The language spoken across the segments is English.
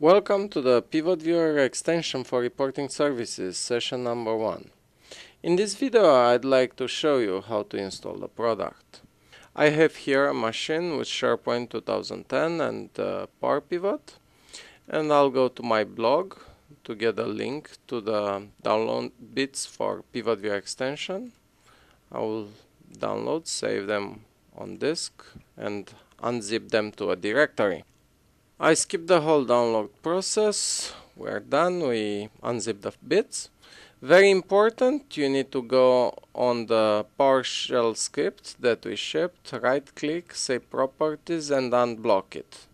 Welcome to the PivotViewer extension for reporting services, session number 1. In this video, I'd like to show you how to install the product. I have here a machine with SharePoint 2010 and Power Pivot, and I'll go to my blog to get a link to the download bits for PivotViewer extension. I will download, save them on disk, and unzip them to a directory. I skipped the whole download process. We're done. We unzip the bits. Very important, you need to go on the PowerShell script that we shipped, right click, save properties and unblock it.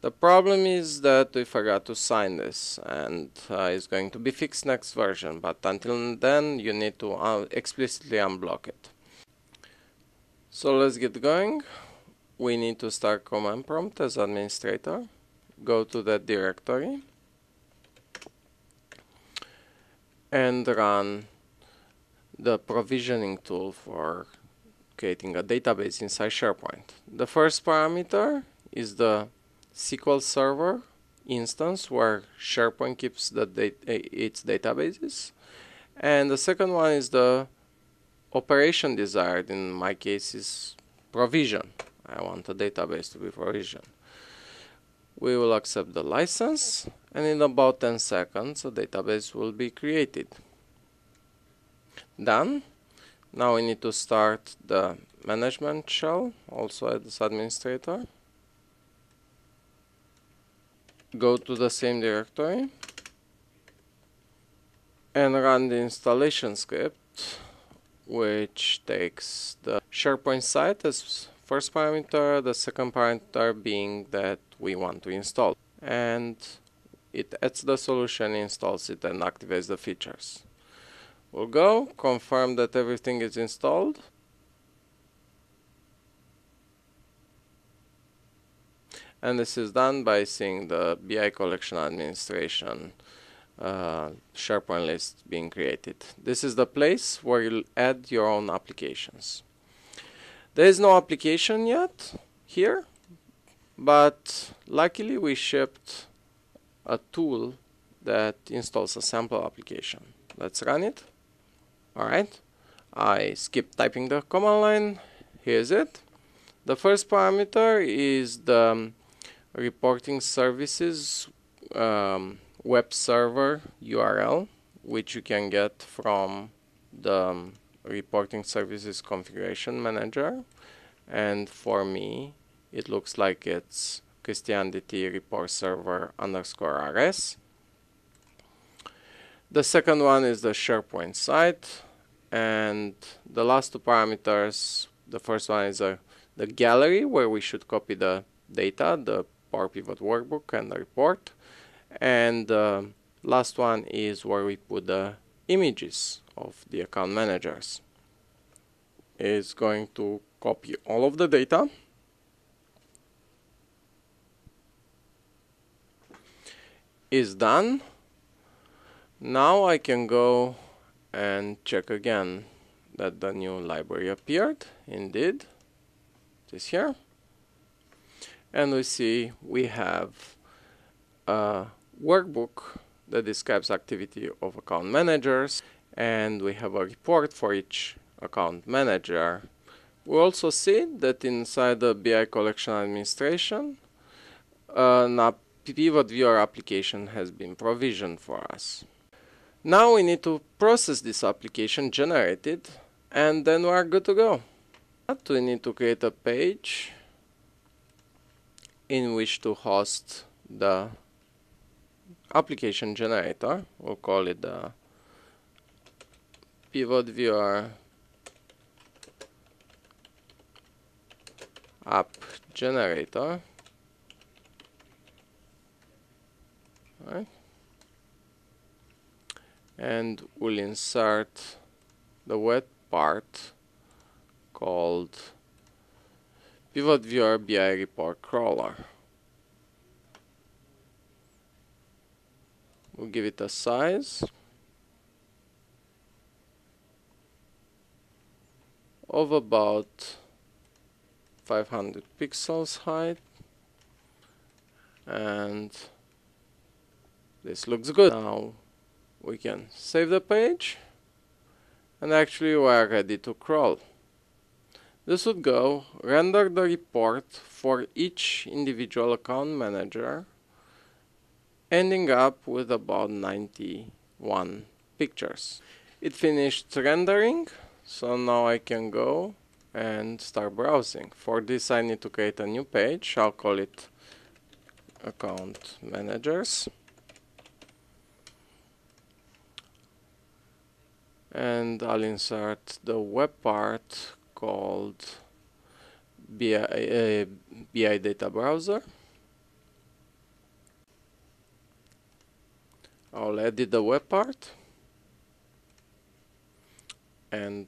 The problem is that we forgot to sign this, and it's going to be fixed next version, but until then you need to explicitly unblock it. So let's get going. We need to start command prompt as administrator. Go to that directory and run the provisioning tool for creating a database inside SharePoint. The first parameter is the SQL Server instance where SharePoint keeps its databases, and the second one is the operation desired. In my case is provision. I want a database to be provisioned. We will accept the license, and in about 10 seconds a database will be created. Done. Now we need to start the management shell, also as administrator. Go to the same directory and run the installation script, which takes the SharePoint site as first parameter, the second parameter being that we want to install, and it adds the solution, installs it, and activates the features. We'll go confirm that everything is installed, and this is done by seeing the BI collection administration SharePoint list being created. This is the place where you'll add your own applications. There is no application yet here, but luckily we shipped a tool that installs a sample application. Let's run it. Alright, I skipped typing the command line. Here's it. The first parameter is the reporting services web server URL, which you can get from the reporting services configuration manager, and for me it looks like it's Christianity report server _rs. The second one is the SharePoint site, and the last two parameters, the first one is the gallery where we should copy the data, the Power Pivot workbook and the report, and the last one is where we put the images of the account managers. Is going to copy all of the data. Is done. Now I can go and check again that the new library appeared. Indeed, it is here. And we see we have a workbook that describes activity of account managers, and we have a report for each account manager. We also see that inside the BI collection administration, a PivotViewer application has been provisioned for us. Now we need to process this application, generate it, and then we are good to go. But we need to create a page in which to host the application generator. We'll call it the PivotViewer app generator. Right. And we'll insert the web part called PivotViewer BI report crawler. We'll give it a size of about 500 pixels height and This looks good. Now we can save the page, and actually we are ready to crawl. This would go render the report for each individual account manager, ending up with about 91 pictures. It finished rendering, so now I can go and start browsing. For this I need to create a new page. I'll call it account managers, and I'll insert the web part called BI data browser. I'll edit the web part and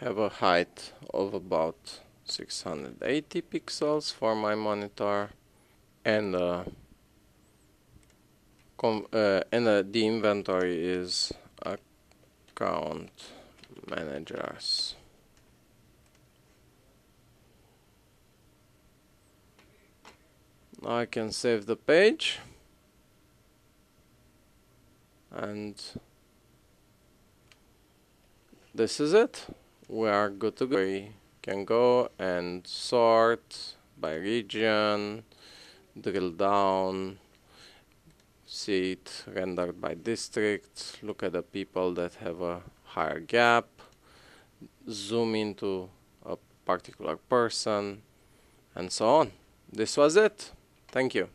have a height of about 680 pixels for my monitor, and the inventory is account managers. Now I can save the page, and this is it. We are good to go. We can go and sort by region, drill down, see it rendered by district, look at the people that have a higher gap, zoom into a particular person, and so on. This was it. Thank you.